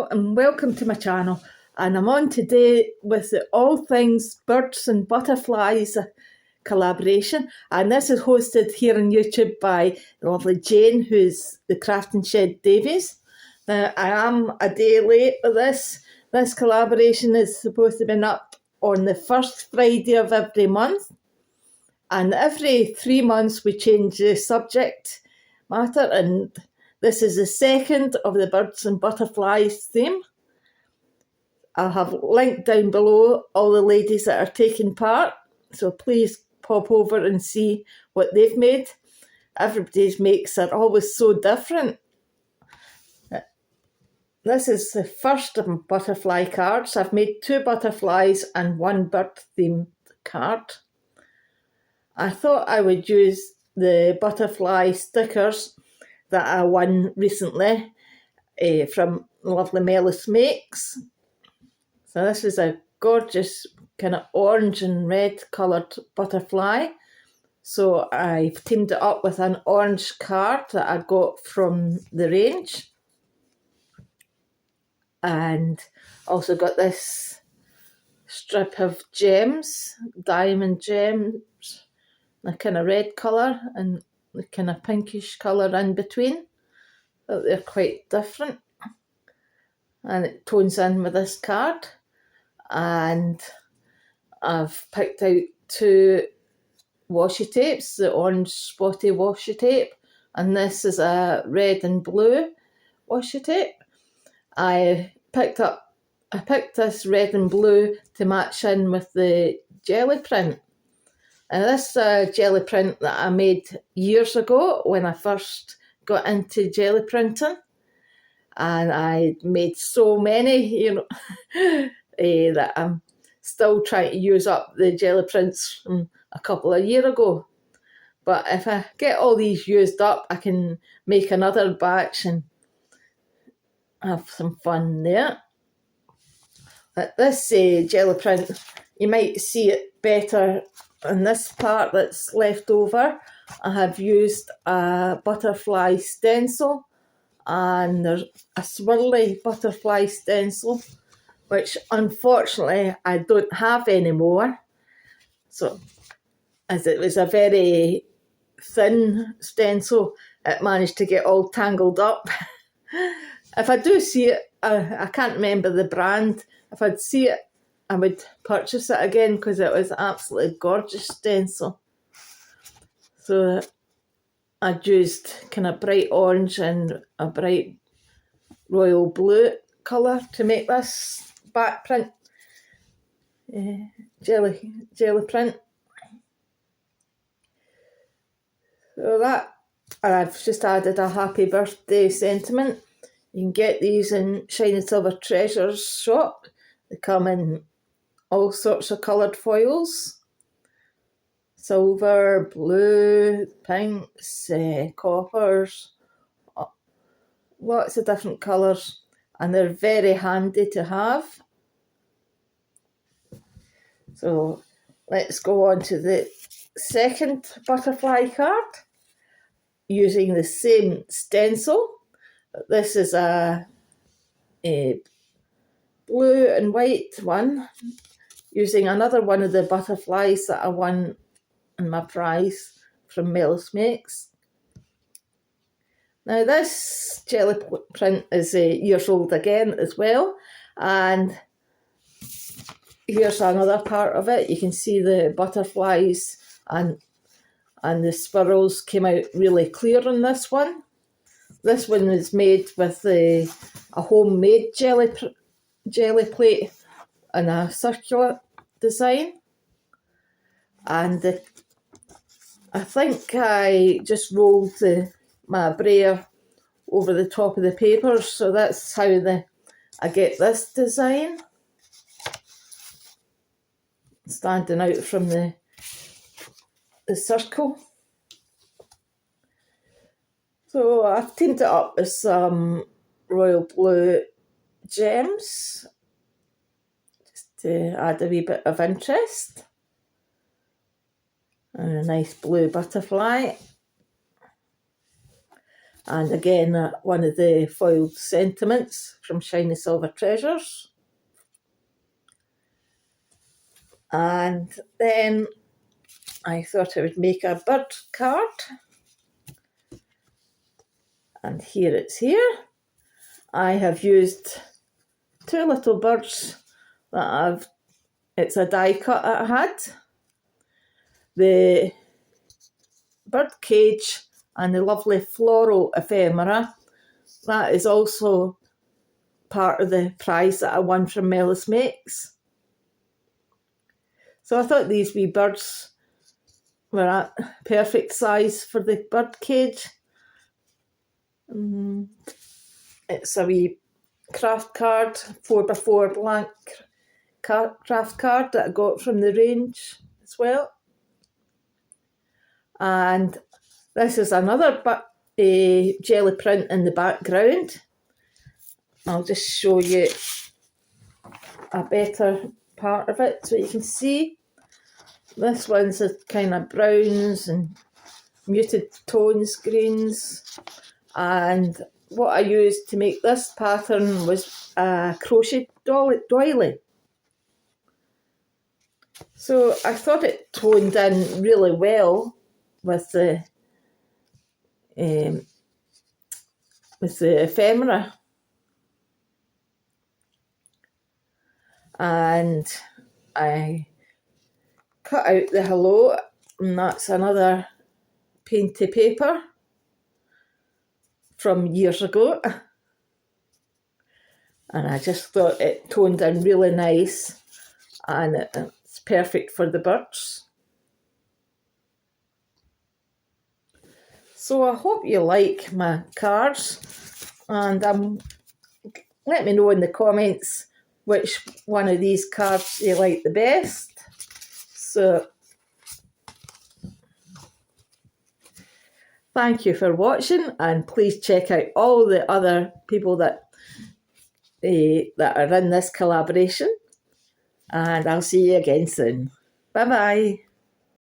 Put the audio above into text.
Hello and welcome to my channel, and I'm on today with the All Things Birds and Butterflies collaboration, and this is hosted here on YouTube by the lovely Jane, who's the Crafting Shed Davies. Now I am a day late with this. This collaboration is supposed to be up on the first Friday of every month, and every 3 months we change the subject matter, and this is the second of the Birds and Butterflies theme. I'll have linked down below all the ladies that are taking part, so please pop over and see what they've made. Everybody's makes are always so different. This is the first of butterfly cards. I've made 2 butterflies and 1 bird themed card. I thought I would use the butterfly stickers that I won recently from lovely Melis Makes. So this is a gorgeous kind of orange and red coloured butterfly. So I've teamed it up with an orange card that I got from the range. And also got this strip of gems, diamond gems, a kind of red colour and the kind of pinkish colour in between. But they're quite different. And it tones in with this card. And I've picked out 2 washi tapes, the orange spotty washi tape, and this is a red and blue washi tape. I picked this red and blue to match in with the jelly print. And this jelly print that I made years ago when I first got into jelly printing. And I made so many, that I'm still trying to use up the jelly prints from a couple of years ago. But if I get all these used up, I can make another batch and have some fun there. But this jelly print, you might see it better in this part that's left over. I have used a butterfly stencil, and there's a swirly butterfly stencil, which unfortunately I don't have anymore. So, as it was a very thin stencil, it managed to get all tangled up. If I do see it, I can't remember the brand. If I'd see it, I would purchase it again because it was absolutely gorgeous stencil. So I'd used kind of bright orange and a bright royal blue colour to make this back print, jelly print. So that, and I've just added a happy birthday sentiment. You can get these in Shiny Silver Treasures shop. They come in all sorts of coloured foils. Silver, blue, pinks, coppers, lots of different colours, and they're very handy to have. So let's go on to the second butterfly card using the same stencil. This is a blue and white one using another one of the butterflies that I won in my prize from Melis Makes. Now this jelly print is years old again as well, and here's another part of it. You can see the butterflies and the swirls came out really clear on this one. This one is made with a homemade jelly plate and a circular design. And I think I just rolled my brayer over the top of the paper, so that's how I get this design. Standing out from the circle. So I've teamed it up with some royal blue gems, just to add a wee bit of interest. And a nice blue butterfly. And again, one of the foiled sentiments from Shiny Silver Treasures. And then I thought I would make a bird card. And here it's here. I have used two little birds that it's a die cut I had. The bird cage and the lovely floral ephemera. That is also part of the prize that I won from Mellis Makes. So I thought these wee birds were at perfect size for the bird cage. It's a wee craft card, 4x4 blank craft card that I got from the range as well. And this is another jelly print in the background. I'll just show you a better part of it so you can see. This one's a kind of browns and muted tones, greens. And what I used to make this pattern was a crochet doily. So I thought it toned in really well with the ephemera. And I cut out the hello, and that's another painty paper from years ago. And I just thought it toned in really nice, and it's perfect for the birds. So I hope you like my cards, and let me know in the comments which one of these cards you like the best. So thank you for watching, and please check out all the other people that are in this collaboration, and I'll see you again soon. Bye bye.